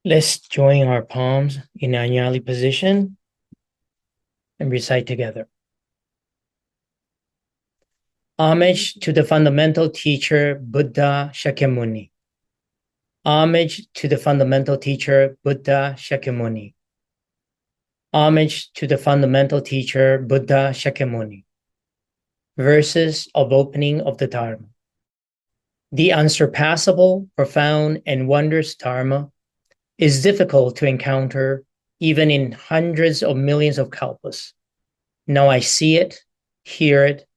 Let's join our palms in Anjali position and recite together. Homage to the fundamental teacher, Buddha Shakyamuni. Homage to the fundamental teacher, Buddha Shakyamuni. Homage to the fundamental teacher, Buddha Shakyamuni. Verses of opening of the Dharma. The unsurpassable, profound, and wondrous Dharma is difficult to encounter even in hundreds of millions of kalpas. Now I see it, hear it,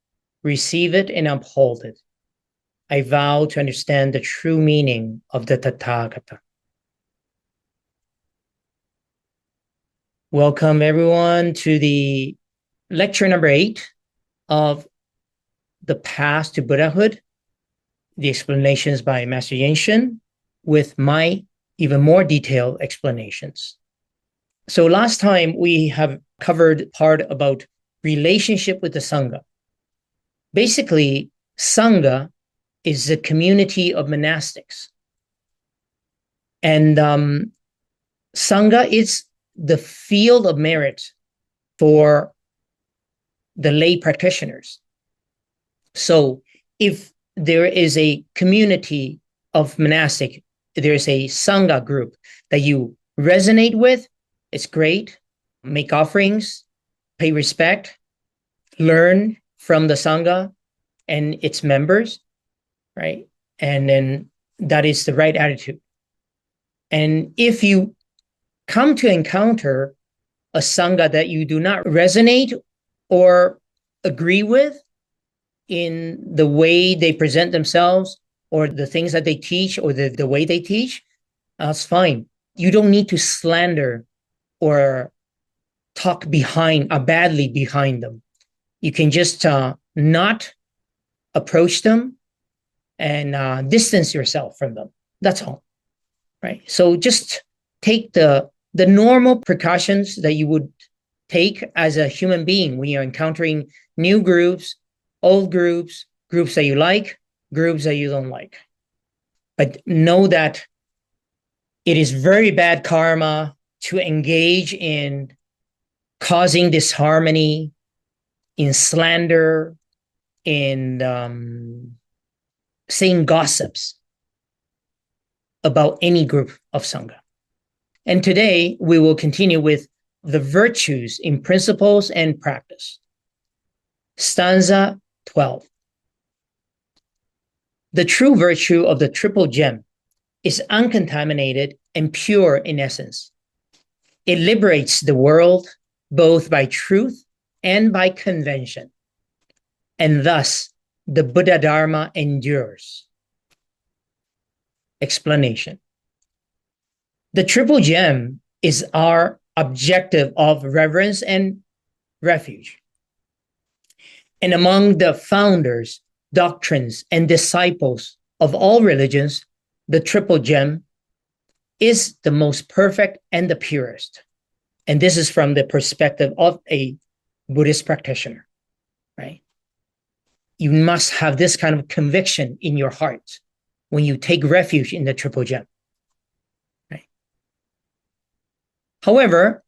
receive it, and uphold it. I vow to understand the true meaning of the Tathagata. Welcome everyone to the lecture number 8 of the Path to Buddhahood, the explanations by Master Yinshun, with my even more detailed explanations. So last time we have covered part about relationship with the Sangha. Basically, Sangha is a community of monastics. And Sangha is the field of merit for the lay practitioners. So if there is a community of monastic, there's a Sangha group that you resonate with, it's great. Make offerings, pay respect, learn from the Sangha and its members, right? And then that is the right attitude. And if you come to encounter a Sangha that you do not resonate or agree with in the way they present themselves or the things that they teach or the way they teach, that's fine. You don't need to slander or talk behind badly behind them. You can just not approach them and distance yourself from them. That's all, right? So just take the normal precautions that you would take as a human being when you're encountering new groups, old groups, groups that you like, groups that you don't like. But know that it is very bad karma to engage in causing disharmony, in slander, in saying gossips about any group of Sangha. And today we will continue with the virtues in principles and practice. Stanza 12. The true virtue of the triple gem is uncontaminated and pure in essence. It liberates the world both by truth and by convention. And thus, the Buddha Dharma endures. Explanation. The triple gem is our objective of reverence and refuge. And among the founders, doctrines, and disciples of all religions, the triple gem is the most perfect and the purest. And this is from the perspective of a Buddhist practitioner, right? You must have this kind of conviction in your heart when you take refuge in the triple gem, right? However,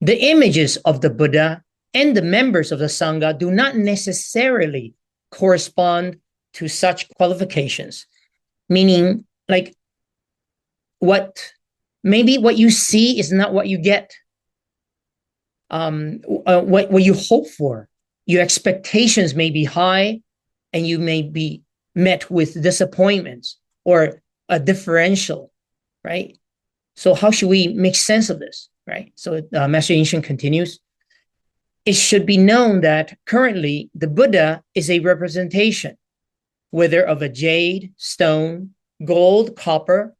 the images of the Buddha and the members of the Sangha do not necessarily correspond to such qualifications, meaning like maybe what you see is not what you get. What you hope for, your expectations may be high and you may be met with disappointments or a differential, right? So how should we make sense of this, right? So Master Yinshun continues, it should be known that currently the Buddha is a representation, whether of a jade, stone, gold, copper,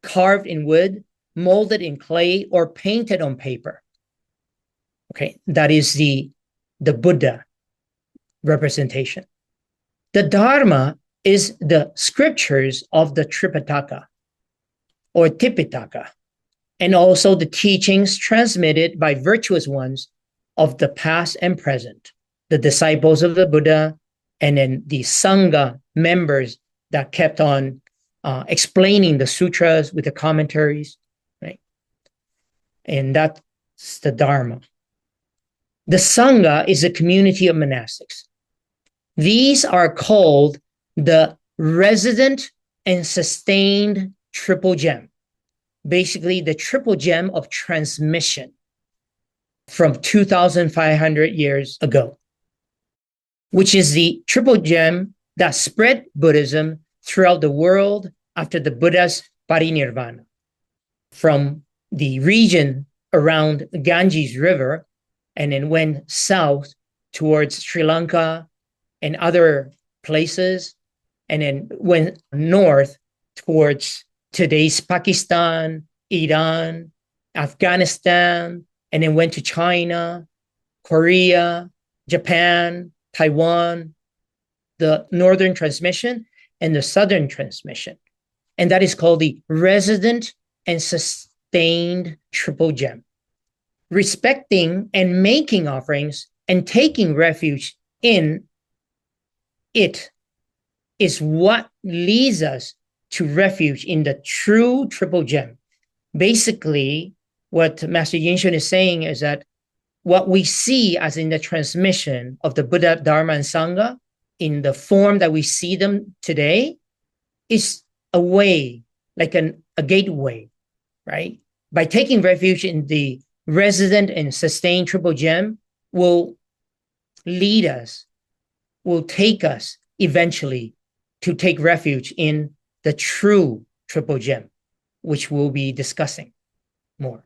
carved in wood, molded in clay, or painted on paper. Okay, that is the Buddha representation. The Dharma is the scriptures of the Tripitaka or Tipitaka, and also the teachings transmitted by virtuous ones of the past and present, the disciples of the Buddha, and then the Sangha members that kept on explaining the sutras with the commentaries, right? and that's the Dharma. The Sangha is a community of monastics. These are called the resident and sustained triple gem. Basically, the triple gem of transmission from 2,500 years ago, which is the triple gem that spread Buddhism throughout the world after the Buddha's parinirvana. From the region around the Ganges River, and then went south towards Sri Lanka and other places, and then went north towards today's Pakistan, Iran, Afghanistan, and then went to China, Korea, Japan, Taiwan, the northern transmission and the southern transmission. And that is called the resident and sustained triple gem. Respecting and making offerings and taking refuge in it is what leads us to refuge in the true triple gem. Basically, what Master Yinshun is saying is that what we see as in the transmission of the Buddha, Dharma, and Sangha in the form that we see them today is a way, like a gateway, right? By taking refuge in the resident and sustained triple gem will lead us, will take us eventually to take refuge in the true triple gem, which we'll be discussing more.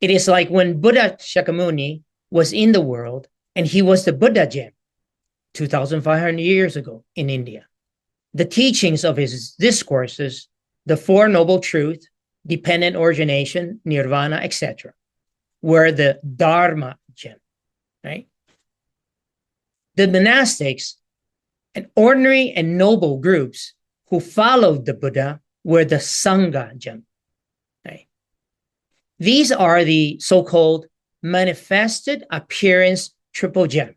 It is like when Buddha Shakyamuni was in the world and he was the Buddha gem 2,500 years ago in India. The teachings of his discourses, the Four Noble Truths, dependent origination, nirvana, etc., were the Dharma gem, right? The monastics and ordinary and noble groups who followed the Buddha were the Sangha gem, right? These are the so-called manifested appearance triple gem,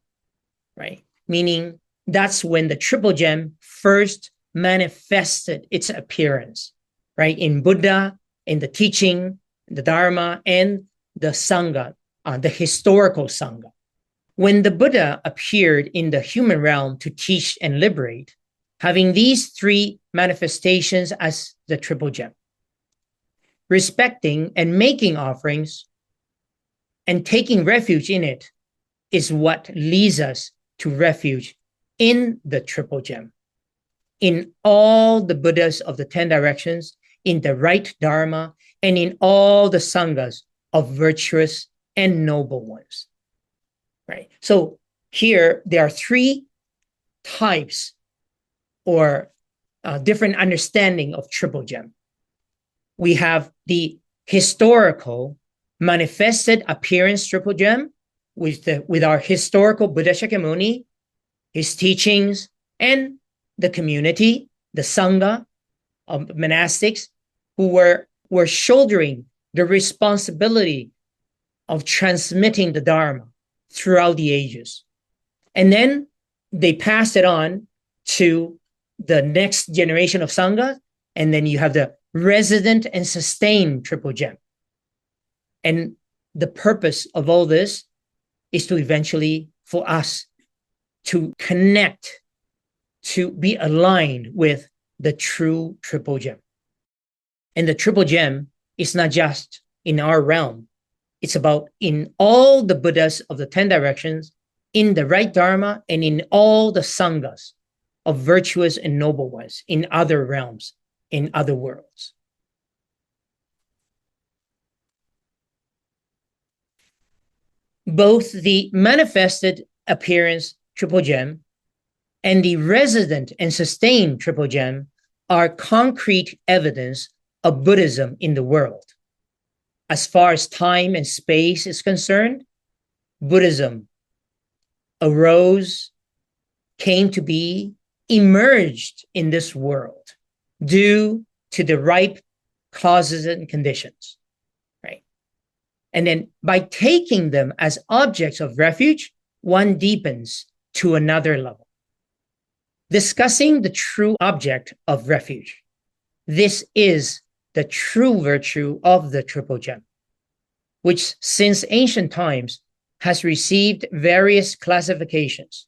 right? Meaning that's when the triple gem first manifested its appearance, right? In Buddha, in the teaching, the Dharma, and the Sangha, the historical Sangha. When the Buddha appeared in the human realm to teach and liberate, having these three manifestations as the triple gem, respecting and making offerings and taking refuge in it is what leads us to refuge in the triple gem, in all the Buddhas of the 10 directions, in the right Dharma, and in all the Sanghas of virtuous and noble ones, right? So here there are three types or different understanding of triple gem. We have the historical manifested appearance triple gem with our historical Buddha Shakyamuni, his teachings, and the community, the Sangha of monastics who were shouldering the responsibility of transmitting the Dharma throughout the ages. And then they passed it on to the next generation of Sangha, and then you have the resident and sustained triple gem. And the purpose of all this is to eventually, for us, to connect, to be aligned with the true triple gem. And the triple gem is not just in our realm. It's about in all the Buddhas of the 10 directions, in the right Dharma, and in all the Sanghas of virtuous and noble ones in other realms, in other worlds. Both the manifested appearance triple gem and the resident and sustained triple gem are concrete evidence of Buddhism in the world. As far as time and space is concerned, Buddhism arose, came to be, emerged in this world due to the ripe causes and conditions, right? And then by taking them as objects of refuge, one deepens to another level. Discussing the true object of refuge. This is the true virtue of the triple gem, which since ancient times has received various classifications.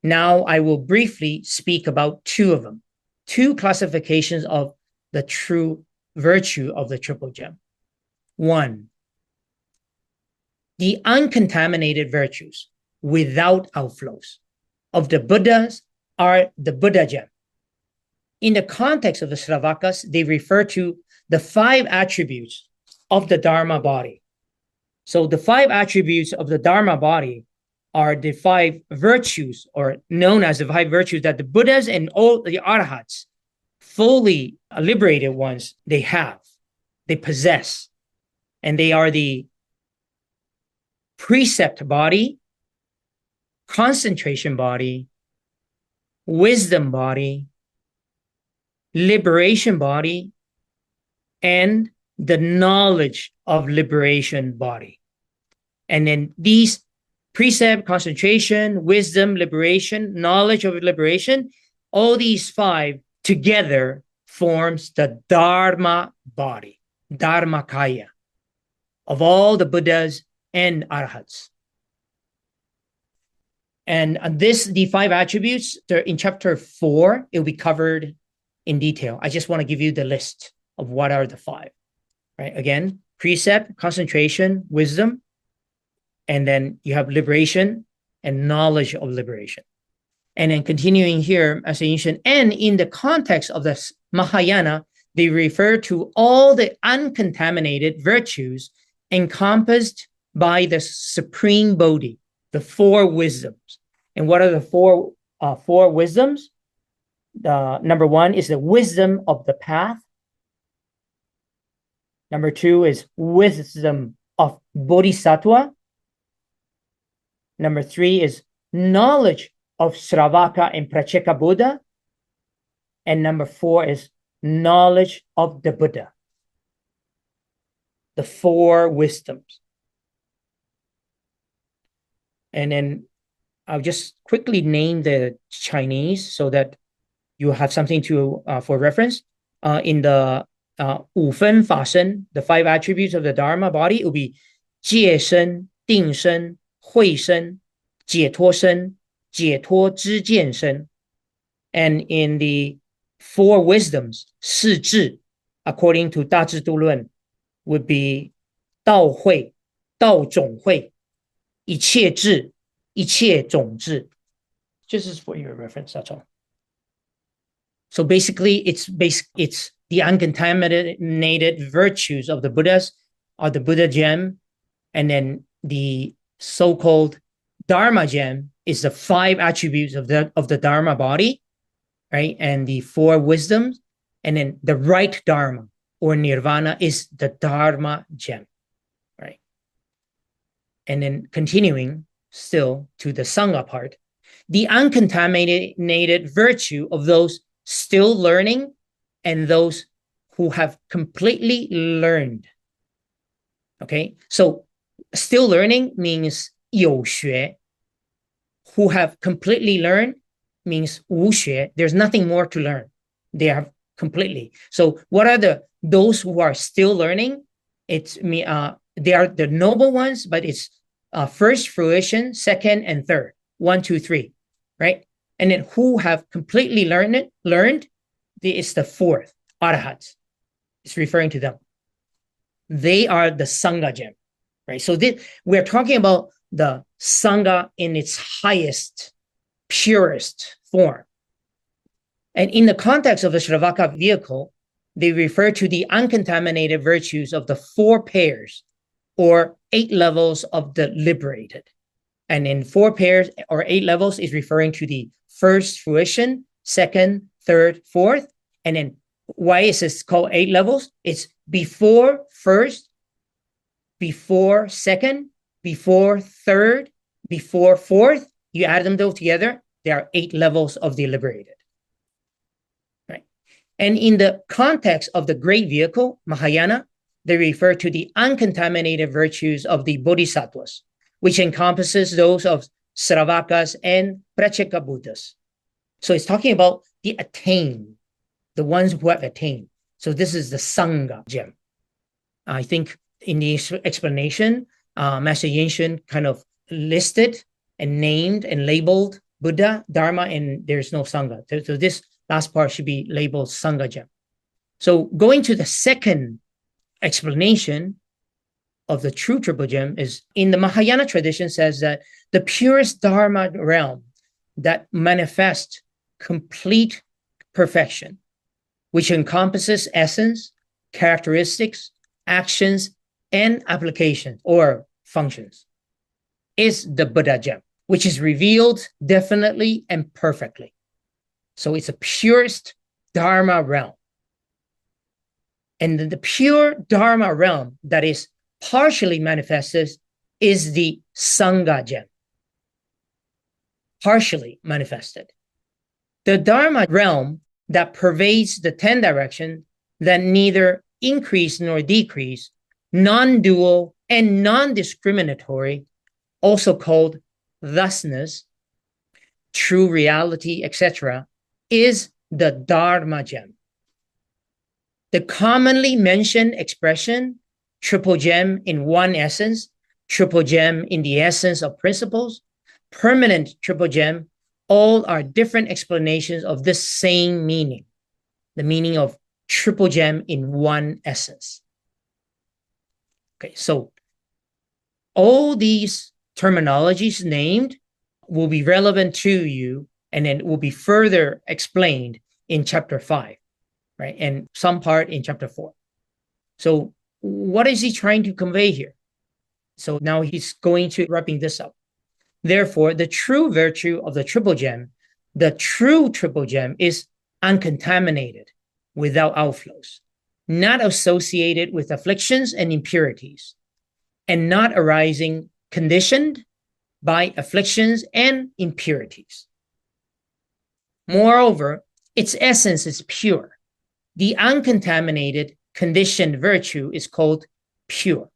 Now I will briefly speak about two of them, two classifications of the true virtue of the triple gem. One, the uncontaminated virtues without outflows of the Buddhas are the Buddha gem. In the context of the Sravakas, they refer to the 5 attributes of the Dharma body. So the 5 attributes of the Dharma body are the 5 virtues, or known as the 5 virtues that the Buddhas and all the Arhats, fully liberated ones, they have, they possess. And they are the precept body, concentration body, wisdom body, liberation body, and the knowledge of liberation body. And then these precept, concentration, wisdom, liberation, knowledge of liberation, all these 5 together forms the Dharma body, dharmakāya, of all the Buddhas and Arhats. And the 5 attributes, they're in chapter 4, it will be covered in detail. I just want to give you the list of what are the 5, right? Again, precept, concentration, wisdom, and then you have liberation and knowledge of liberation. And then continuing here, Master Yinshun, and in the context of the Mahayana, they refer to all the uncontaminated virtues encompassed by the supreme Bodhi, the 4 wisdoms. And what are the four wisdoms? Number 1 is the wisdom of the path. Number 2 is wisdom of Bodhisattva. Number 3 is knowledge of Sravaka and Pratyeka Buddha. And number 4 is knowledge of the Buddha. The 4 wisdoms. And then I'll just quickly name the Chinese so that you have something to for reference. In the 5分法身, the 5 attributes of the Dharma body, it will be 戒身, 定身, 慧身, 解脱身, 解脱知见身. And in the 4 wisdoms, 四智, according to 大智度论, would be 道慧, 道种慧, 一切智, 一切种智. Just as for your reference, that's all. So basically, it's the uncontaminated virtues of the Buddhas are the Buddha gem, and then the so-called Dharma gem is the 5 attributes of the Dharma body, right? And the 4 wisdoms, and then the right Dharma or Nirvana is the Dharma gem, right? And then continuing still to the Sangha part, the uncontaminated virtue of those still learning and those who have completely learned. Okay, so still learning means 有学. Who have completely learned means 无学. There's nothing more to learn. They have completely. So what are those who are still learning? They are the noble ones, but it's first fruition, second and third, 1, 2, 3, right? And then who have completely learned, it's the 4th, Arhats. It's referring to them. They are the Sangha gem, right? So we're talking about the Sangha in its highest, purest form. And in the context of the Sravaka vehicle, they refer to the uncontaminated virtues of the 4 pairs or 8 levels of the liberated. And in 4 pairs or 8 levels is referring to the first fruition, second, third, fourth. And then why is this called 8 levels? It's before first, before second, before third, before fourth. You add them all together, there are 8 levels of the liberated. Right? And in the context of the great vehicle, Mahayana, they refer to the uncontaminated virtues of the Bodhisattvas, which encompasses those of Sravakas and Pratyeka Buddhas. So it's talking about the attained, the ones who have attained. So this is the Sangha gem. I think in the explanation, Master Yinshun kind of listed and named and labeled Buddha, Dharma, and there's no Sangha. So this last part should be labeled Sangha gem. So going to the second explanation of the true triple gem is in the Mahayana tradition says that the purest Dharma realm that manifests complete perfection, which encompasses essence, characteristics, actions, and applications or functions, is the Buddha gem, which is revealed definitely and perfectly. So it's a purest Dharma realm. And the pure Dharma realm that is partially manifested is the Sangha gem. Partially manifested. The Dharma realm that pervades the 10 directions that neither increase nor decrease, non-dual and non-discriminatory, also called thusness, true reality, etc., is the Dharma gem. The commonly mentioned expression, triple gem in one essence, triple gem in the essence of principles, permanent triple gem, all are different explanations of this same meaning, the meaning of triple gem in one essence. Okay, so all these terminologies named will be relevant to you and then will be further explained in chapter 5, right? And some part in chapter 4. So what is he trying to convey here? So now he's going to wrapping this up. Therefore, the true virtue of the triple gem, the true triple gem is uncontaminated, without outflows, not associated with afflictions and impurities, and not arising conditioned by afflictions and impurities. Moreover, its essence is pure. The uncontaminated conditioned virtue is called pure.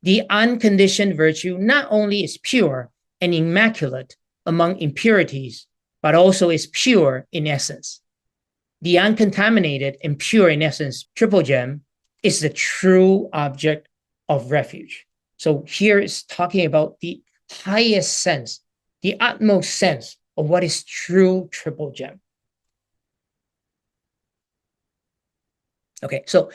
The unconditioned virtue not only is pure and immaculate among impurities, but also is pure in essence. The uncontaminated and pure in essence triple gem is the true object of refuge. So here is talking about the highest sense, the utmost sense of what is true triple gem. Okay, so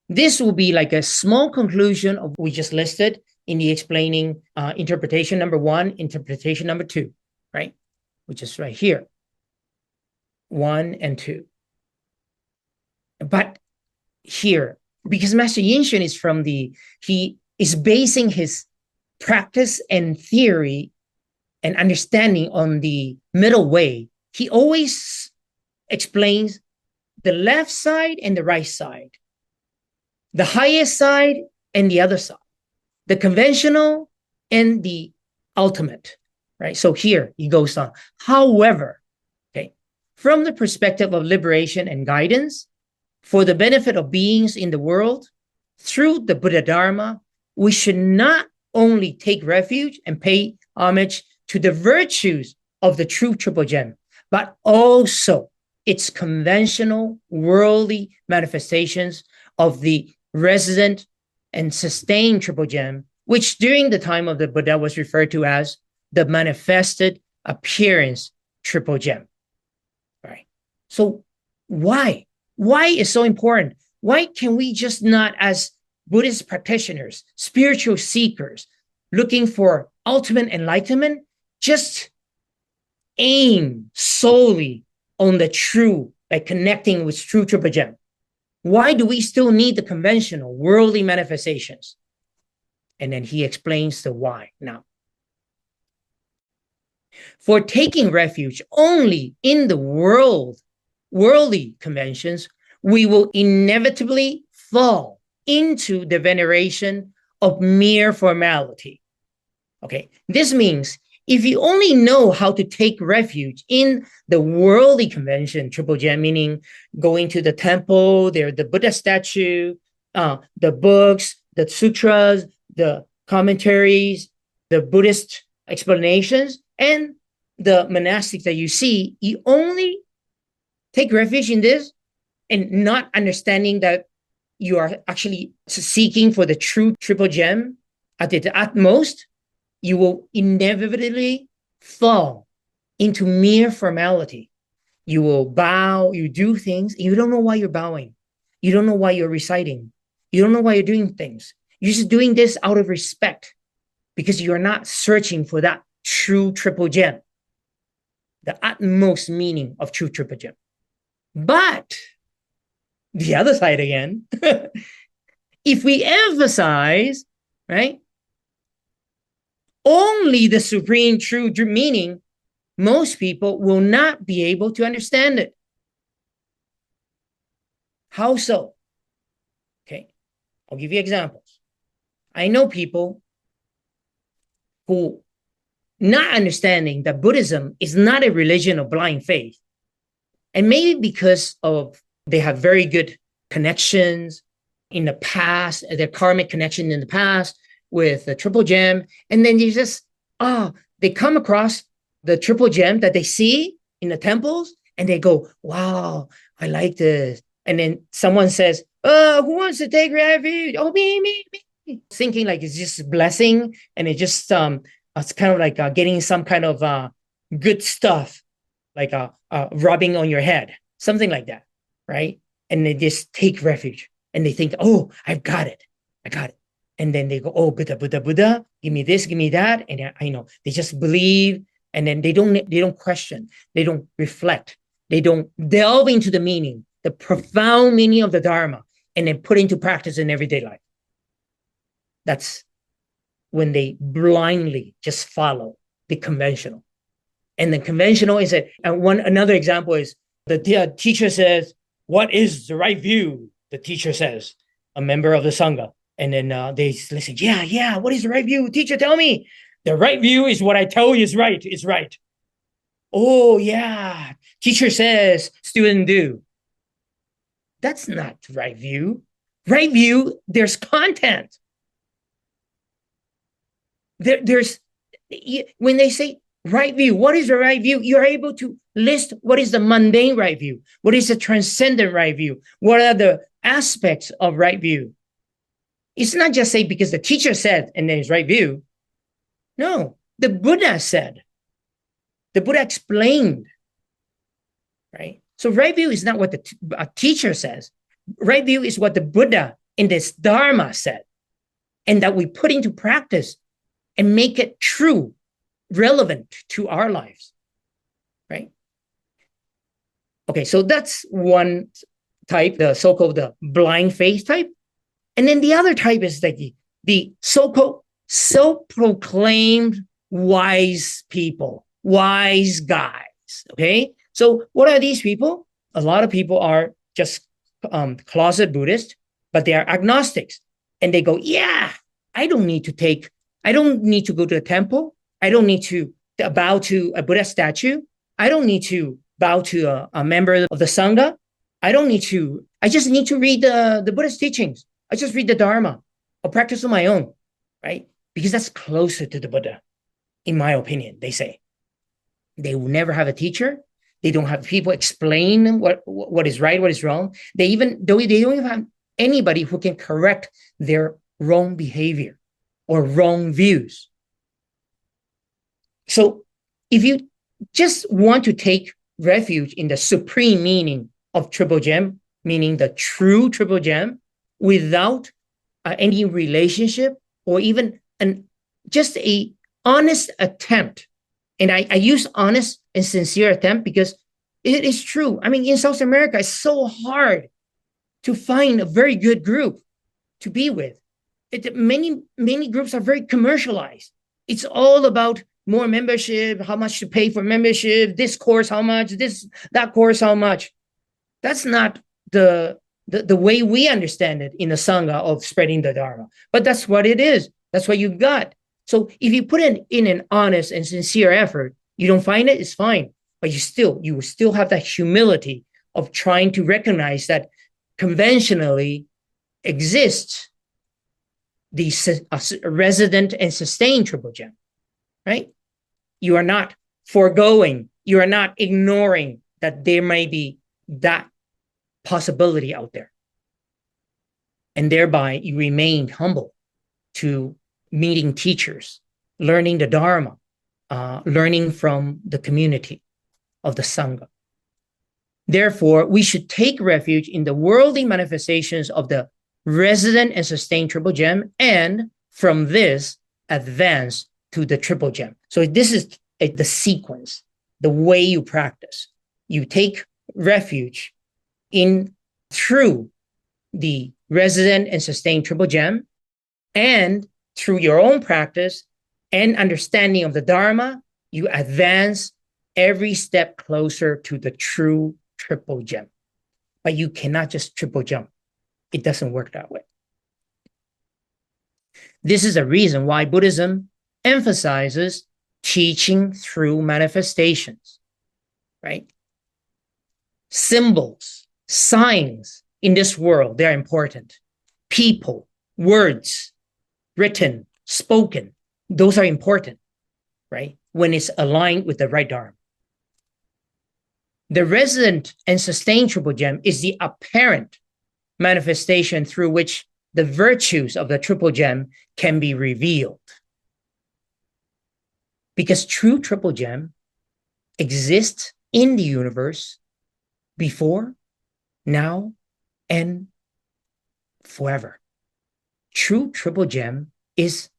this will be like a small conclusion of what we just listed in the explaining interpretation number 1, interpretation number 2, right? Which is right here, 1 and 2. But here, because Master Yinshun is he is basing his practice and theory and understanding on the middle way, he always explains the left side and the right side, the highest side and the other side, the conventional and the ultimate, right? So here he goes on. However, okay, from the perspective of liberation and guidance, for the benefit of beings in the world, through the Buddha Dharma, we should not only take refuge and pay homage to the virtues of the true triple gem, but also its conventional worldly manifestations of the resident and sustained triple gem, which during the time of the Buddha was referred to as the manifested appearance triple gem. Right? So why? Why is so important? Why can we just not, as Buddhist practitioners, spiritual seekers, looking for ultimate enlightenment, just aim solely on the true, like connecting with true triple gem? Why do we still need the conventional worldly manifestations? And then he explains the why now. For taking refuge only in the worldly conventions, we will inevitably fall into the veneration of mere formality. Okay, this means if you only know how to take refuge in the worldly convention, triple gem, meaning going to the temple, the Buddha statue, the books, the sutras, the commentaries, the Buddhist explanations, and the monastics that you see, you only take refuge in this, and not understanding that you are actually seeking for the true triple gem at the utmost, you will inevitably fall into mere formality. You will bow, you do things, and you don't know why you're bowing. You don't know why you're reciting. You don't know why you're doing things. You're just doing this out of respect because you're not searching for that true triple gem, the utmost meaning of true triple gem. But the other side again, if we emphasize, right, only the supreme true meaning, most people will not be able to understand it. How so? Okay, I'll give you examples. I know people who, not understanding that Buddhism is not a religion of blind faith, and maybe because of they have very good connections in the past, their karmic connection in the past with the triple gem, and then they come across the triple gem that they see in the temples, and they go, wow, I like this. And then someone says, who wants to take refuge? Oh, me. Thinking like it's just a blessing, and it just it's kind of like getting some kind of good stuff, like rubbing on your head, something like that, right? And they just take refuge, and they think, oh, I got it. And then they go, oh, Buddha, give me this, give me that, and I know they just believe, and then they don't question, they don't reflect, they don't delve into the meaning, the profound meaning of the Dharma, and then put into practice in everyday life. That's when they blindly just follow the conventional. And the conventional is another example is the teacher says, what is the right view? The teacher says, a member of the Sangha. And then they listen, yeah, what is the right view? Teacher, tell me. The right view is what I tell you is right. It's right. Oh, yeah. Teacher says, student do. That's not the right view. Right view, there's content. There's when they say right view, what is the right view? You're able to list what is the mundane right view, what is the transcendent right view, what are the aspects of right view. It's not just say because the teacher said and then it's right view. No, the Buddha said. The Buddha explained, right? So right view is not what the teacher says. Right view is what the Buddha in this Dharma said, and that we put into practice and make it true, relevant to our lives, right? Okay, so that's one type, the so-called the blind faith type. And then the other type is like the so-called self-proclaimed wise people, wise guys, okay? So what are these people? A lot of people are just closet Buddhists, but they are agnostics. And they go, yeah, I don't need to go to a temple. I don't need to bow to a Buddha statue. I don't need to bow to a member of the Sangha. I just need to read the Buddhist teachings. I just read the Dharma. I'll practice on my own, right? Because that's closer to the Buddha, in my opinion, they say. They will never have a teacher. They don't have people explain what is right, what is wrong. They don't even have anybody who can correct their wrong behavior or wrong views. So if you just want to take refuge in the supreme meaning of Triple Gem, meaning the true Triple Gem, without any relationship or even just a honest attempt. And I use honest and sincere attempt because it is true. I mean, in South America, it's so hard to find a very good group to be with. Many groups are very commercialized. It's all about more membership, how much to pay for membership, this course, how much, that course, how much. That's not the way we understand it in the Sangha of spreading the Dharma. But that's what it is. That's what you got. So if you put in an honest and sincere effort, you don't find it, it's fine. But you still have that humility of trying to recognize that conventionally exists the resident and sustained Triple Gem, right? You are not foregoing, you are not ignoring that there may be that possibility out there. And thereby you remained humble to meeting teachers, learning the Dharma, learning from the community of the Sangha. Therefore, we should take refuge in the worldly manifestations of the resident and sustained triple gem, and from this, advance to the triple gem. So this is the sequence, the way you practice. You take refuge in through the resident and sustained triple gem, and through your own practice and understanding of the Dharma, you advance every step closer to the true triple gem. But you cannot just triple jump. It doesn't work that way. This is a reason why Buddhism emphasizes teaching through manifestations, right? Symbols, signs in this world, they're important. People, words, written, spoken, those are important, right? When it's aligned with the right Dharma. The resident and sustained triple gem is the apparent manifestation through which the virtues of the triple gem can be revealed. Because true triple gem exists in the universe before, now, and forever. True triple gem is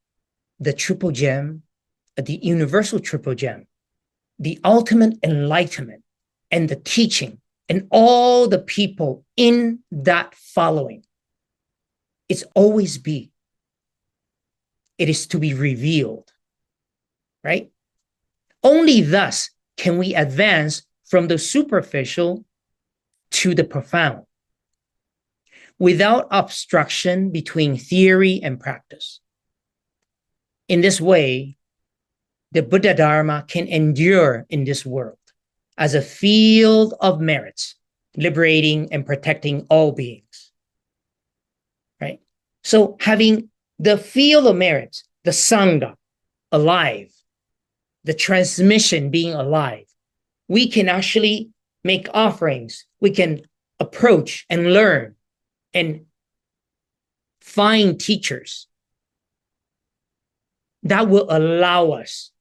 the triple gem, the universal triple gem, the ultimate enlightenment and the teaching and all the people in that following. It's always be. It is to be revealed, right? Only thus can we advance from the superficial to the profound, without obstruction between theory and practice. In this way, the Buddha Dharma can endure in this world as a field of merits, liberating and protecting all beings, right? So having the field of merits, the Sangha, alive, the transmission being alive, we can actually make offerings. We can approach and learn and find teachers that will allow us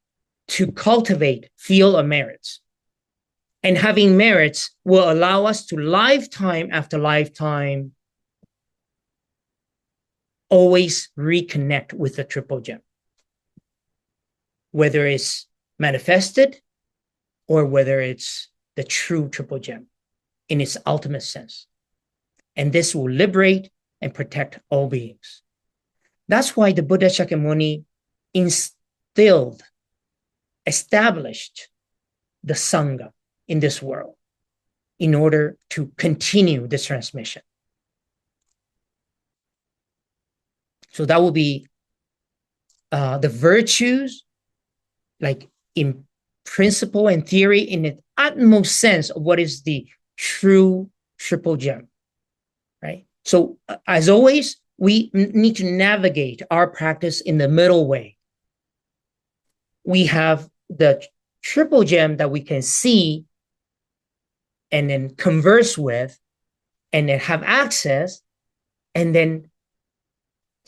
to cultivate field of merits. And having merits will allow us to lifetime after lifetime always reconnect with the triple gem, whether it's manifested or whether it's the true triple gem in its ultimate sense. And this will liberate and protect all beings. That's why the Buddha Shakyamuni established the Sangha in this world in order to continue this transmission. So that will be the virtues, like in principle and theory, in the utmost sense of what is the true triple gem, right? So as always, we need to navigate our practice in the middle way. We have the triple gem that we can see and then converse with and then have access. And then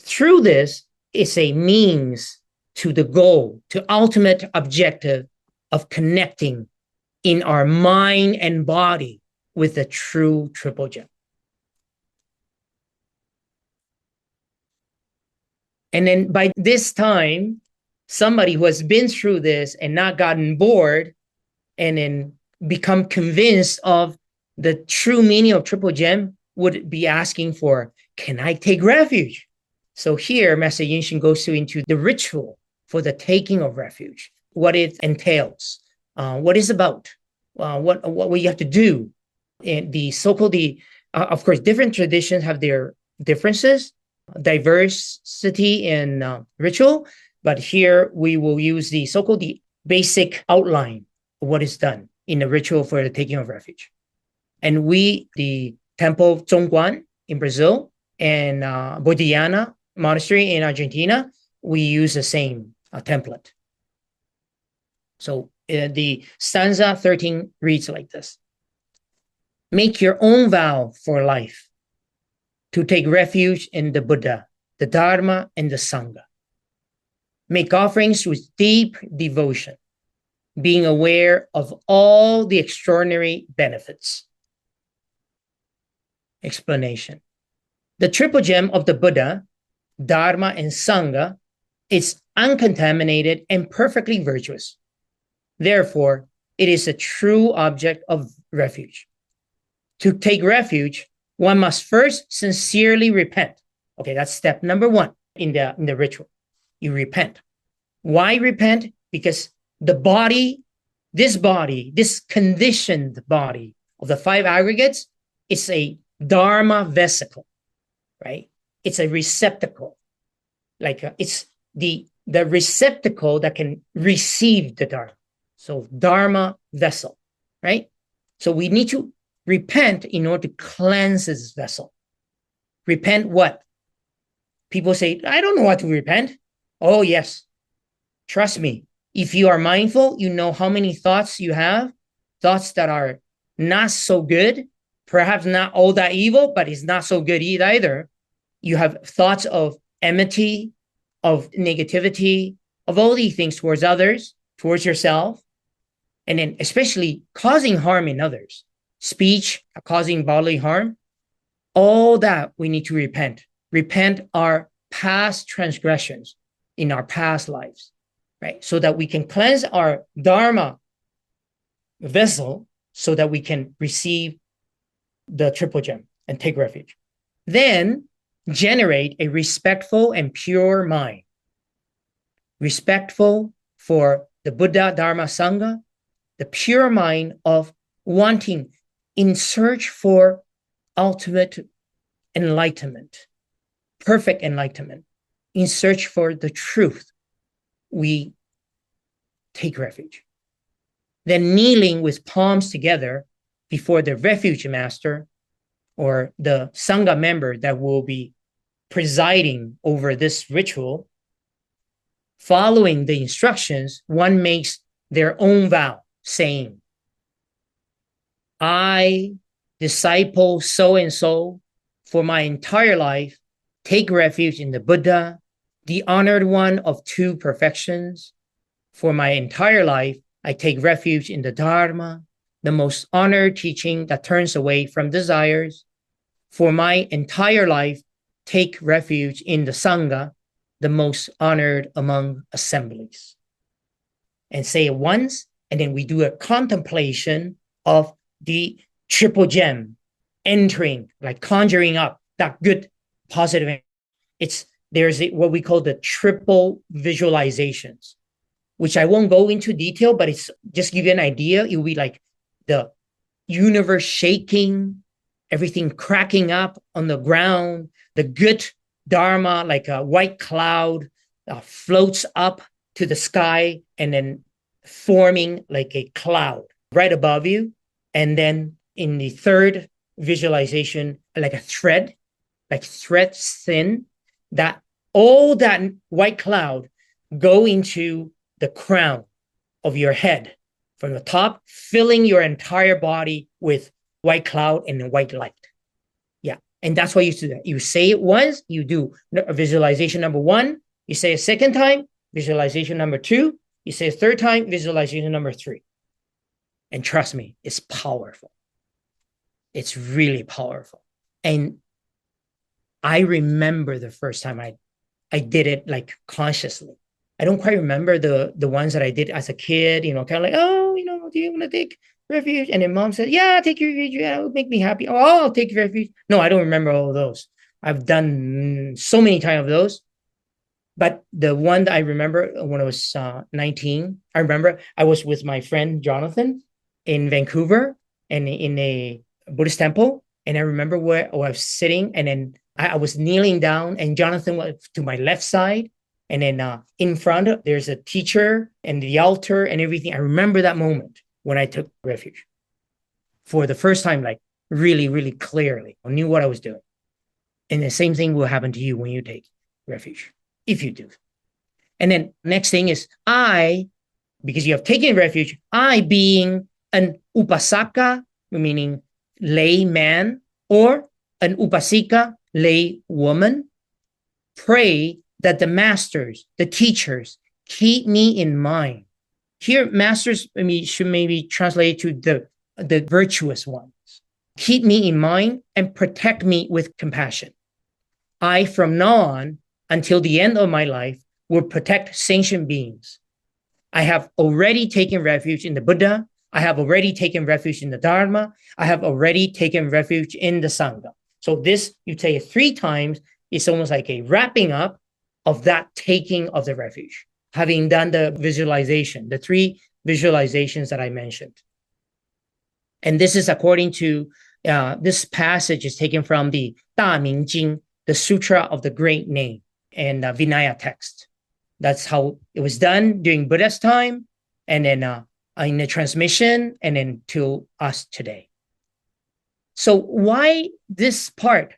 through this, it's a means to the goal, to ultimate objective of connecting in our mind and body with the true triple gem. And then by this time, somebody who has been through this and not gotten bored and then become convinced of the true meaning of triple gem would be asking for, can I take refuge? So here, Master Yinshun goes into the ritual for the taking of refuge, what it entails, what it's about, what we have to do. And the so-called, of course, different traditions have their differences, diversity in ritual, but here we will use the so-called the basic outline of what is done in the ritual for the taking of refuge. And we, the Temple of Zhongguan in Brazil and Bodhiana Monastery in Argentina, we use the same template. So the stanza 13 reads like this. Make your own vow for life to take refuge in the Buddha, the Dharma, and the Sangha. Make offerings with deep devotion, being aware of all the extraordinary benefits. Explanation. The triple gem of the Buddha, Dharma, and Sangha is uncontaminated and perfectly virtuous. Therefore, it is a true object of refuge. To take refuge, one must first sincerely repent. Okay, that's step number one in the ritual. You repent. Why repent? Because the body, this conditioned body of the five aggregates, it's a Dharma vesicle, right? It's a receptacle. It's the receptacle that can receive the Dharma. So Dharma vessel, right? So we need to repent in order to cleanse this vessel. Repent what? People say, I don't know what to repent. Oh, yes. Trust me. If you are mindful, you know how many thoughts you have, thoughts that are not so good, perhaps not all that evil, but it's not so good either. You have thoughts of enmity, of negativity, of all these things towards others, towards yourself, and then especially causing harm in others. Speech, causing bodily harm, all that we need to repent. Repent our past transgressions in our past lives, right? So that we can cleanse our Dharma vessel so that we can receive the triple gem and take refuge. Then generate a respectful and pure mind. Respectful for the Buddha, Dharma, Sangha, the pure mind of wanting in search for ultimate enlightenment, perfect enlightenment, in search for the truth, we take refuge. Then kneeling with palms together before the refuge master or the Sangha member that will be presiding over this ritual, following the instructions, one makes their own vow, saying, I, disciple so-and-so, for my entire life, take refuge in the Buddha, the honored one of two perfections. For my entire life, I take refuge in the Dharma, the most honored teaching that turns away from desires. For my entire life, take refuge in the Sangha, the most honored among assemblies. And say it once, and then we do a contemplation of the triple gem entering, like conjuring up that good positive. There's what we call the triple visualizations, which I won't go into detail, but it's just give you an idea. It will be like the universe shaking, everything cracking up on the ground, the good Dharma, like a white cloud, floats up to the sky and then forming like a cloud right above you. And then in the third visualization, like a thread, like thread thin, that all that white cloud go into the crown of your head from the top, filling your entire body with white cloud and white light. Yeah. And that's why you do that. You say it once, you do visualization number one, you say a second time, visualization number two, you say a third time, visualization number three. And trust me, it's powerful. It's really powerful. And I remember the first time I did it like consciously. I don't quite remember the ones that I did as a kid, kind of like, oh, do you want to take refuge? And then mom said, yeah, take refuge. Yeah, it would make me happy. Oh, I'll take refuge. No, I don't remember all of those. I've done so many times of those. But the one that I remember when I was 19, I remember I was with my friend Jonathan in Vancouver and in a Buddhist temple. And I remember where I was sitting, and then I was kneeling down, and Jonathan was to my left side. And then in front, there's a teacher and the altar and everything. I remember that moment when I took refuge for the first time, like really, really clearly. I knew what I was doing. And the same thing will happen to you when you take refuge, if you do. And then next thing is because you have taken refuge, I being an upasaka, meaning layman or an upasika, lay woman, pray that the masters, the teachers, keep me in mind. Here, masters should maybe translate to the virtuous ones. Keep me in mind and protect me with compassion. I, from now on, until the end of my life, will protect sentient beings. I have already taken refuge in the Buddha. I have already taken refuge in the Dharma. I have already taken refuge in the Sangha. So this, you say it 3 times, it's almost like a wrapping up of that taking of the refuge, having done the visualization, the 3 visualizations that I mentioned. And this is according to, this passage is taken from the Da Ming Jing, the Sutra of the Great Name, and Vinaya text. That's how it was done during Buddha's time, and then in the transmission, and then to us today. So why this part?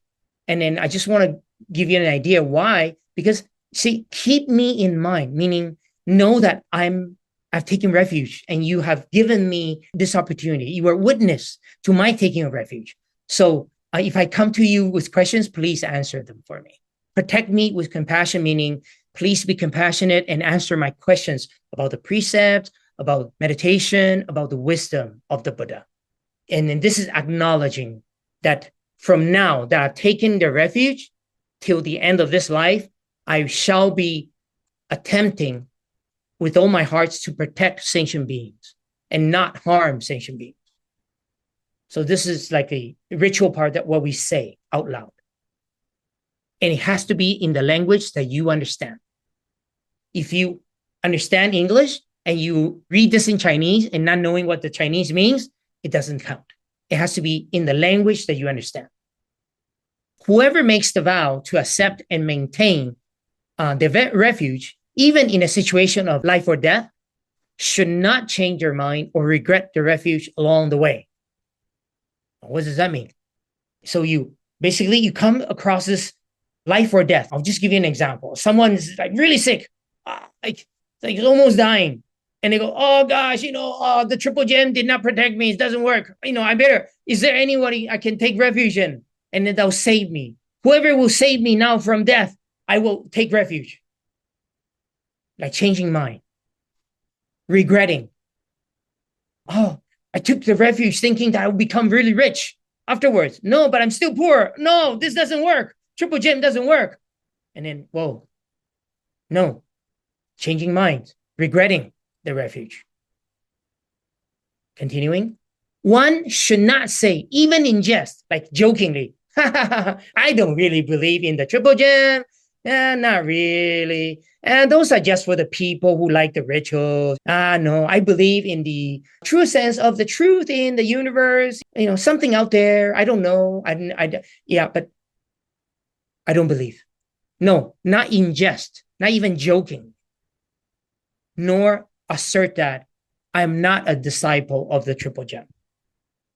And then I just want to give you an idea why, because see, keep me in mind, meaning know that I've taken refuge and you have given me this opportunity. You are witness to my taking of refuge. So if I come to you with questions, please answer them for me. Protect me with compassion, meaning please be compassionate and answer my questions about the precepts, about meditation, about the wisdom of the Buddha. And then this is acknowledging that from now that I've taken the refuge till the end of this life, I shall be attempting with all my hearts to protect sentient beings and not harm sentient beings. So this is like a ritual part that what we say out loud. And it has to be in the language that you understand. If you understand English and you read this in Chinese and not knowing what the Chinese means, it doesn't count. It has to be in the language that you understand. Whoever makes the vow to accept and maintain the refuge, even in a situation of life or death, should not change their mind or regret the refuge along the way. What does that mean? So you come across this life or death. I'll just give you an example. Someone's like really sick, like almost dying. And they go, oh gosh, the triple gem did not protect me. It doesn't work. Is there anybody I can take refuge in? And then they'll save me. Whoever will save me now from death, I will take refuge. Like changing mind. Regretting. Oh, I took the refuge thinking that I would become really rich afterwards. No, but I'm still poor. No, this doesn't work. Triple gem doesn't work. And then, whoa. No. Changing minds. Regretting the refuge. Continuing. One should not say, even in jest, like jokingly, I don't really believe in the triple gem. Not really. And those are just for the people who like the rituals. No, I believe in the true sense of the truth in the universe. Something out there. I don't know. But I don't believe. No, not in jest, not even joking. Nor assert that I'm not a disciple of the triple gem.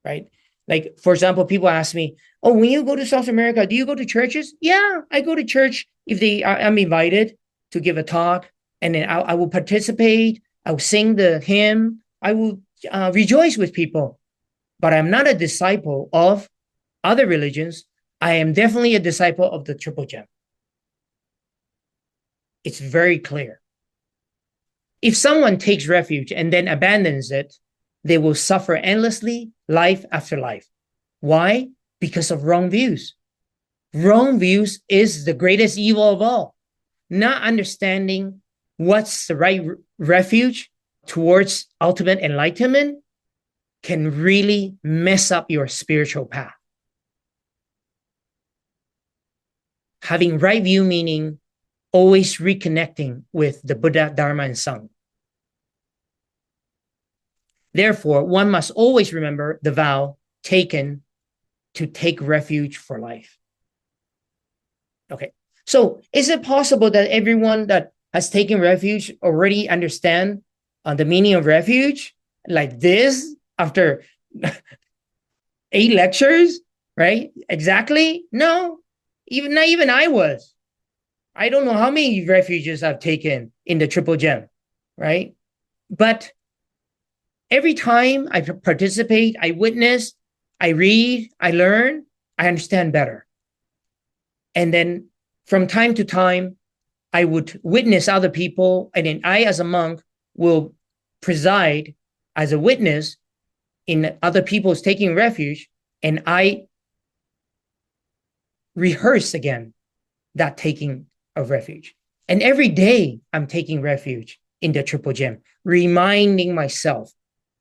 Right? Like, for example, people ask me, oh, when you go to South America, do you go to churches? Yeah, I go to church if I'm invited to give a talk, and then I will participate. I will sing the hymn. I will rejoice with people. But I'm not a disciple of other religions. I am definitely a disciple of the triple gem. It's very clear. If someone takes refuge and then abandons it, they will suffer endlessly, life after life. Why? Because of wrong views. Wrong views is the greatest evil of all. Not understanding what's the right refuge towards ultimate enlightenment can really mess up your spiritual path. Having right view meaning always reconnecting with the Buddha, Dharma, and Sangha. Therefore, one must always remember the vow taken to take refuge for life. Okay, so is it possible that everyone that has taken refuge already understand the meaning of refuge like this after 8 lectures, right? Exactly? No, not even I was. I don't know how many refuges I've taken in the triple gem, right? But every time I participate, I witness, I read, I learn, I understand better. And then from time to time, I would witness other people, and then I, as a monk, will preside as a witness in other people's taking refuge, and I rehearse again that taking of refuge. And every day I'm taking refuge in the Triple Gem, reminding myself,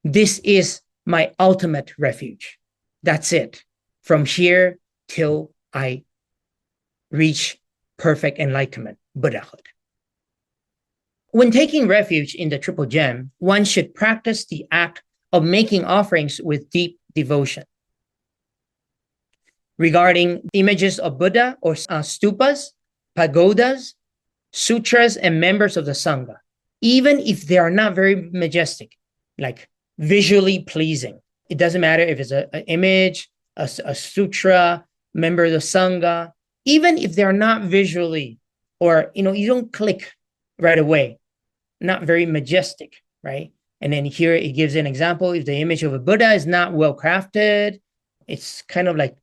this is my ultimate refuge. That's it. From here till I reach perfect enlightenment, Buddhahood. When taking refuge in the Triple Gem, one should practice the act of making offerings with deep devotion. Regarding images of Buddha or stupas, pagodas, sutras, and members of the Sangha, even if they are not very majestic, like visually pleasing, it doesn't matter if it's an image, a sutra, member of the Sangha, even if they're not visually, or you don't click right away, not very majestic, right? And then here it gives an example. If the image of a Buddha is not well crafted, it's kind of like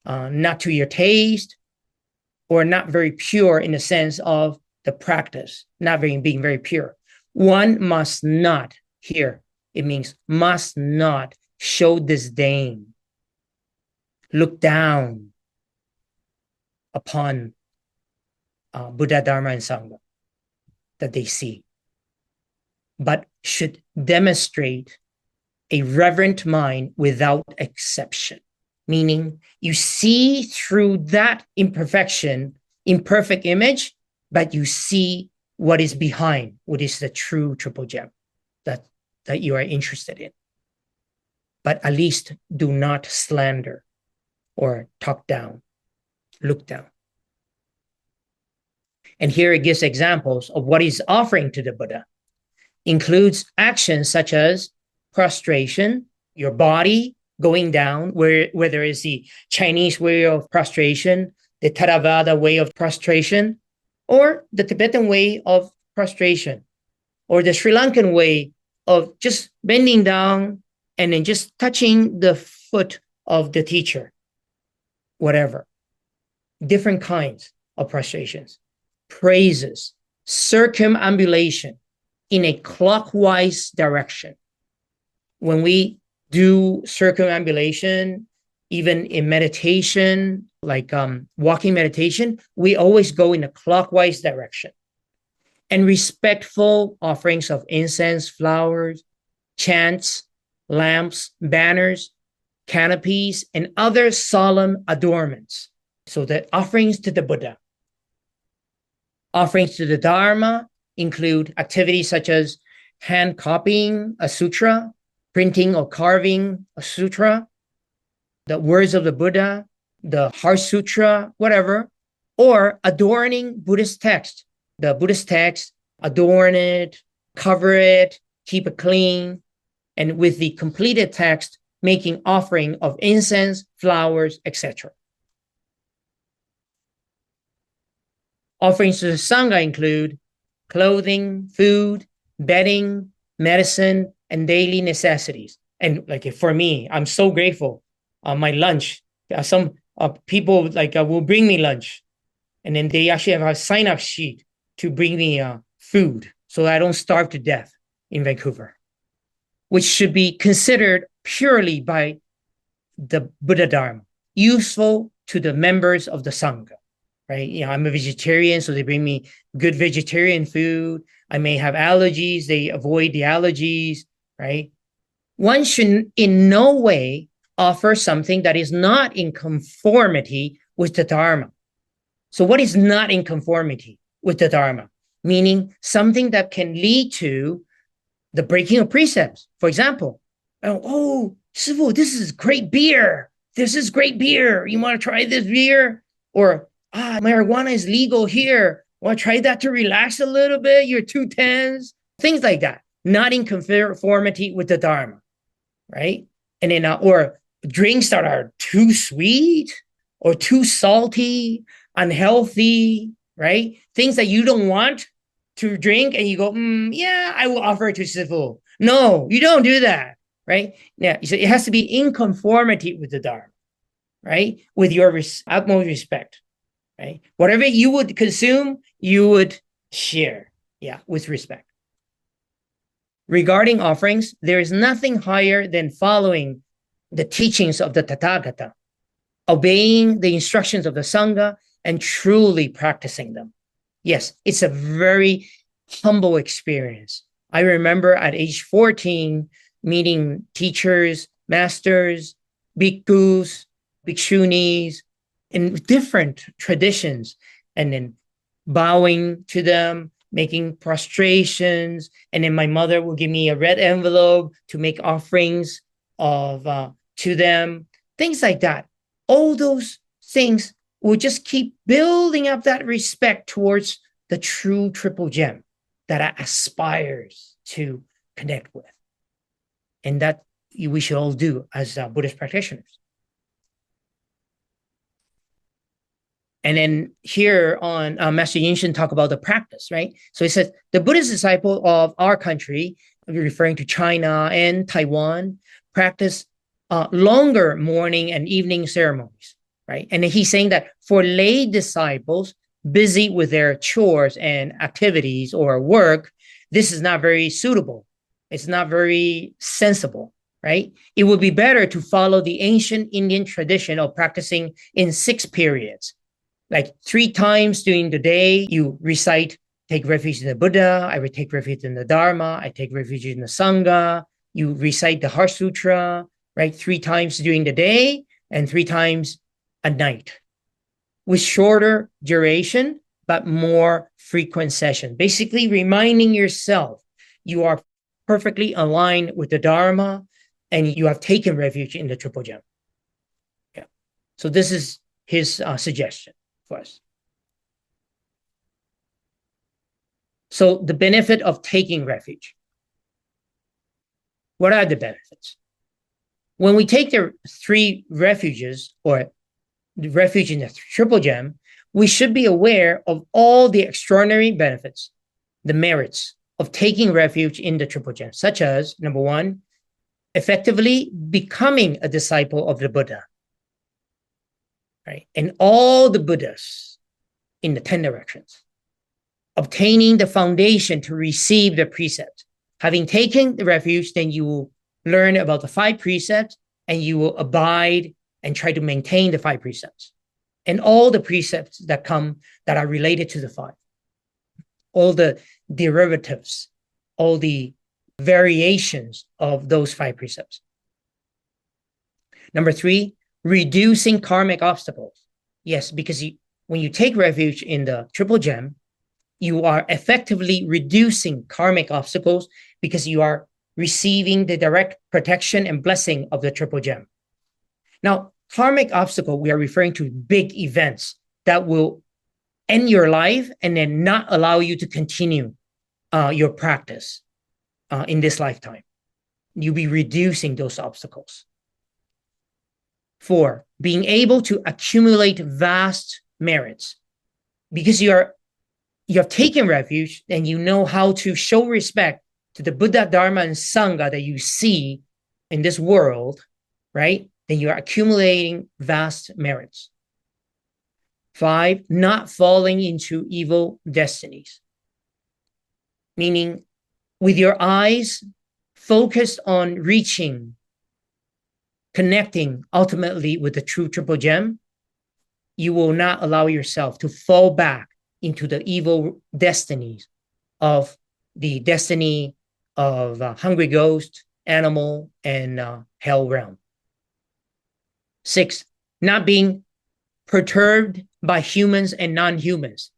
not to your taste, or not very pure in the sense of the practice, not being very pure. One must not, here it means must not show disdain, look down upon Buddha, Dharma, and Sangha that they see, but should demonstrate a reverent mind without exception. Meaning you see through that imperfect image, but you see what is behind, what is the true Triple Gem that you are interested in. But at least do not slander or talk down, look down. And here it gives examples of what is offering to the Buddha. Includes actions such as prostration, your body going down, whether it's the Chinese way of prostration, the Theravada way of prostration, or the Tibetan way of prostration, or the Sri Lankan way of just bending down and then just touching the foot of the teacher, whatever. Different kinds of prostrations. Praises, circumambulation in a clockwise direction. When we do circumambulation, even in meditation, like walking meditation, we always go in a clockwise direction. And respectful offerings of incense, flowers, chants, lamps, banners, canopies, and other solemn adornments. So the offerings to the Buddha. Offerings to the Dharma include activities such as hand copying a sutra, printing or carving a sutra, the words of the Buddha, the Heart Sutra, whatever, or adorning Buddhist text. The Buddhist text, adorn it, cover it, keep it clean, and with the completed text, making offering of incense, flowers, etc. Offerings to the Sangha include clothing, food, bedding, medicine, and daily necessities. And like for me, I'm so grateful. My lunch, some people will bring me lunch, and then they actually have a sign-up sheet to bring me food so I don't starve to death in Vancouver, which should be considered purely by the Buddha Dharma, useful to the members of the Sangha. Right? I'm a vegetarian, so they bring me good vegetarian food. I may have allergies. They avoid the allergies, right? One should in no way offer something that is not in conformity with the Dharma. So what is not in conformity with the Dharma? Meaning something that can lead to the breaking of precepts. For example, oh, Sifu, this is great beer. This is great beer. You want to try this beer? Or, marijuana is legal here. Want to try that to relax a little bit? You're too tense. Things like that. Not in conformity with the Dharma, right? And then, or drinks that are too sweet or too salty, unhealthy, right? Things that you don't want to drink and you go, yeah, I will offer it to Sifu. No, you don't do that. right? Now, so it has to be in conformity with the Dharma, right? With your utmost respect, right? Whatever you would consume, you would share, yeah, with respect. Regarding offerings, there is nothing higher than following the teachings of the Tathagata, obeying the instructions of the Sangha, and truly practicing them. Yes, it's a very humble experience. I remember at age 14 meeting teachers, masters, bhikkhus, bhikshunis in different traditions, and then bowing to them, making prostrations, and then my mother will give me a red envelope to make offerings of to them, things like that. All those things will just keep building up that respect towards the true triple gem that I aspires to connect with, and that we should all do as Buddhist practitioners. And then here on Master Yinshun talk about the practice, right? So he says, the Buddhist disciple of our country, referring to China and Taiwan, practice longer morning and evening ceremonies, right? And he's saying that for lay disciples busy with their chores and activities or work, this is not very suitable. It's not very sensible, right? It would be better to follow the ancient Indian tradition of practicing in 6 periods. Like 3 times during the day, you recite, take refuge in the Buddha, I would take refuge in the Dharma, I take refuge in the Sangha, you recite the Heart Sutra, right? 3 times during the day and 3 times at night, with shorter duration, but more frequent session. Basically reminding yourself you are perfectly aligned with the Dharma and you have taken refuge in the Triple Gem. Yeah. So this is his suggestion for us. So the benefit of taking refuge. What are the benefits? When we take the 3 refuges or the refuge in the Triple Gem, we should be aware of all the extraordinary benefits, the merits of taking refuge in the Triple Gem, such as, number 1, effectively becoming a disciple of the Buddha, right? And all the Buddhas in the 10 directions, obtaining the foundation to receive the precepts. Having taken the refuge, then you will learn about the 5 precepts and you will abide and try to maintain the 5 precepts and all the precepts that come that are related to the 5, all the derivatives, all the variations of those 5 precepts. Number 3, reducing karmic obstacles. Yes, because when you take refuge in the Triple Gem, you are effectively reducing karmic obstacles because you are receiving the direct protection and blessing of the Triple Gem. Now, karmic obstacle, we are referring to big events that will end your life and then not allow you to continue your practice in this lifetime. You'll be reducing those obstacles. 4, being able to accumulate vast merits. Because you have taken refuge and you know how to show respect to the Buddha, Dharma, and Sangha that you see in this world, right? Then you are accumulating vast merits. 5, not falling into evil destinies. Meaning, with your eyes focused on reaching, connecting ultimately with the true Triple Gem, you will not allow yourself to fall back into the evil destinies of the destiny of hungry ghost, animal, and hell realm. 6, not being perturbed by humans and non-humans.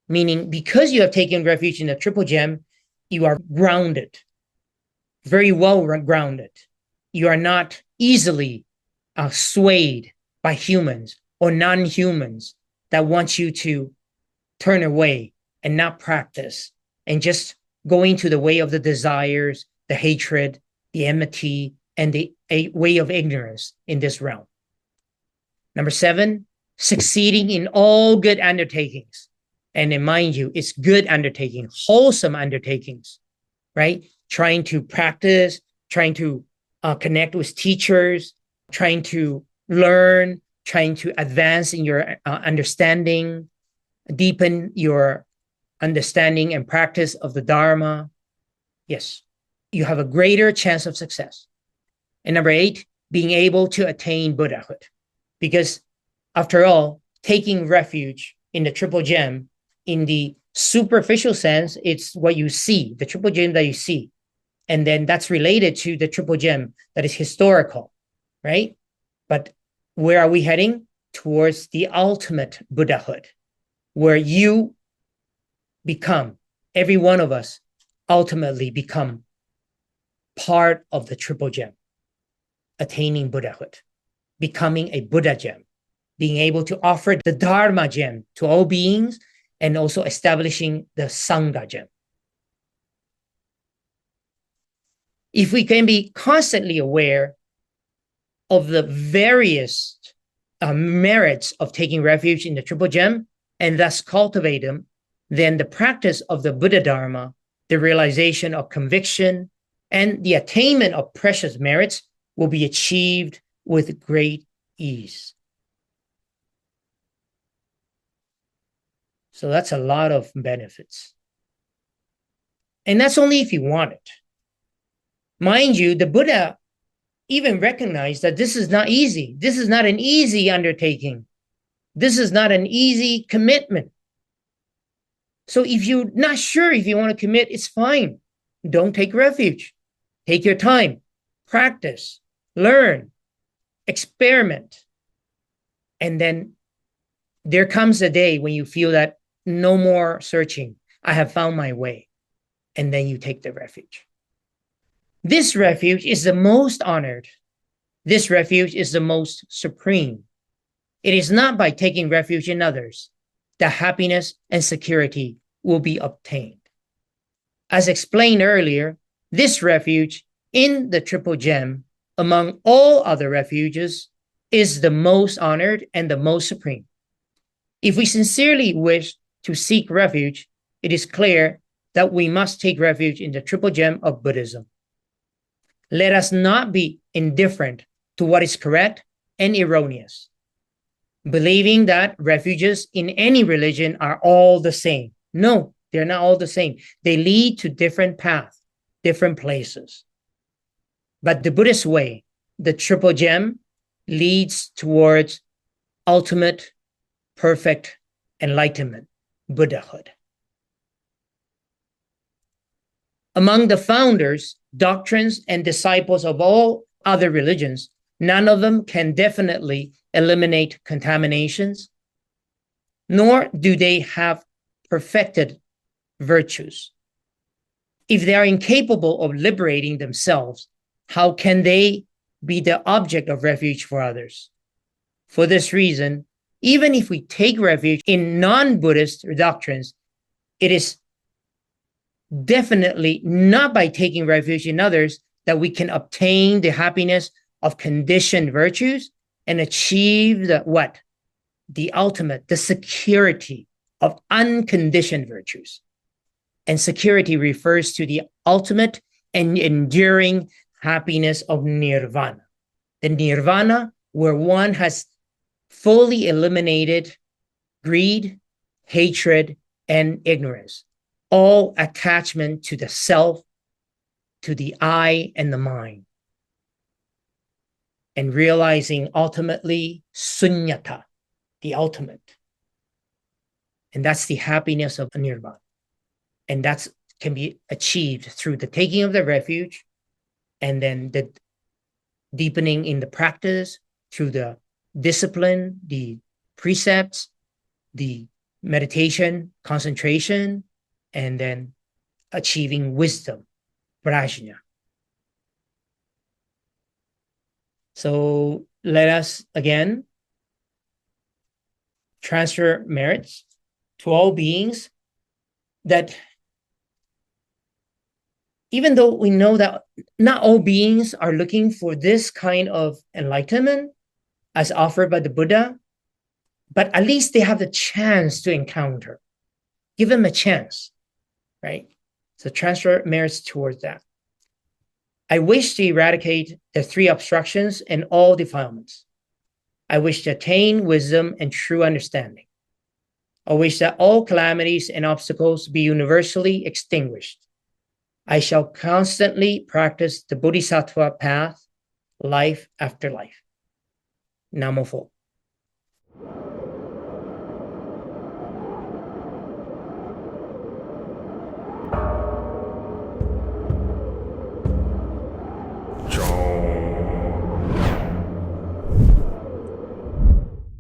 Meaning, because you have taken refuge in the Triple Gem, you are grounded, very well grounded. You are not easily swayed by humans or non-humans that want you to turn away and not practice and just go into the way of the desires, the hatred, the enmity, and the way of ignorance in this realm. Number 7, succeeding in all good undertakings. And then mind you, it's good undertaking, wholesome undertakings, right? Trying to practice, trying to connect with teachers, trying to learn, trying to advance in your understanding, deepen your understanding and practice of the Dharma, yes, you have a greater chance of success. And number 8, being able to attain Buddhahood. Because after all, taking refuge in the triple gem, in the superficial sense, it's what you see, the triple gem that you see. And then that's related to the triple gem that is historical, right? But where are we heading? Towards the ultimate Buddhahood, where you become, every one of us ultimately become part of the triple gem, attaining Buddhahood, becoming a Buddha gem, being able to offer the Dharma gem to all beings, and also establishing the Sangha gem. If we can be constantly aware of the various merits of taking refuge in the triple gem and thus cultivate them, then the practice of the Buddha Dharma, the realization of conviction, and the attainment of precious merits will be achieved with great ease. So that's a lot of benefits. And that's only if you want it. Mind you, the Buddha even recognized that this is not easy. This is not an easy undertaking. This is not an easy commitment. So if you're not sure if you want to commit, it's fine. Don't take refuge. Take your time, practice, learn, experiment. And then there comes a day when you feel that no more searching. I have found my way. And then you take the refuge. This refuge is the most honored. This refuge is the most supreme. It is not by taking refuge in others that happiness and security will be obtained. As explained earlier, this refuge in the triple gem, among all other refuges, is the most honored and the most supreme. If we sincerely wish to seek refuge, it is clear that we must take refuge in the triple gem of Buddhism. Let us not be indifferent to what is correct and erroneous, believing that refuges in any religion are all the same. No, they're not all the same. They lead to different paths, different places. But the Buddhist way, the triple gem, leads towards ultimate, perfect enlightenment, Buddhahood. Among the founders, doctrines, and disciples of all other religions, none of them can definitely eliminate contaminations, nor do they have perfected virtues. If they are incapable of liberating themselves, how can they be the object of refuge for others? For this reason, even if we take refuge in non-Buddhist doctrines, it is definitely not by taking refuge in others that we can obtain the happiness of conditioned virtues and achieve the what? The ultimate, the security of unconditioned virtues. And security refers to the ultimate and enduring happiness of nirvana. The nirvana where one has fully eliminated greed, hatred, and ignorance. All attachment to the self, to the I and the mind. And realizing ultimately sunyata, the ultimate. And that's the happiness of nirvana. And that can be achieved through the taking of the refuge and then the deepening in the practice through the discipline, the precepts, the meditation, concentration, and then achieving wisdom, prajna. So let us again transfer merits to all beings, that even though we know that not all beings are looking for this kind of enlightenment as offered by the Buddha, but at least they have the chance to encounter. Give them a chance. Right? So transfer merits towards that. I wish to eradicate the 3 obstructions and all defilements. I wish to attain wisdom and true understanding. I wish that all calamities and obstacles be universally extinguished. I shall constantly practice the Bodhisattva path, life after life. Namo Pho.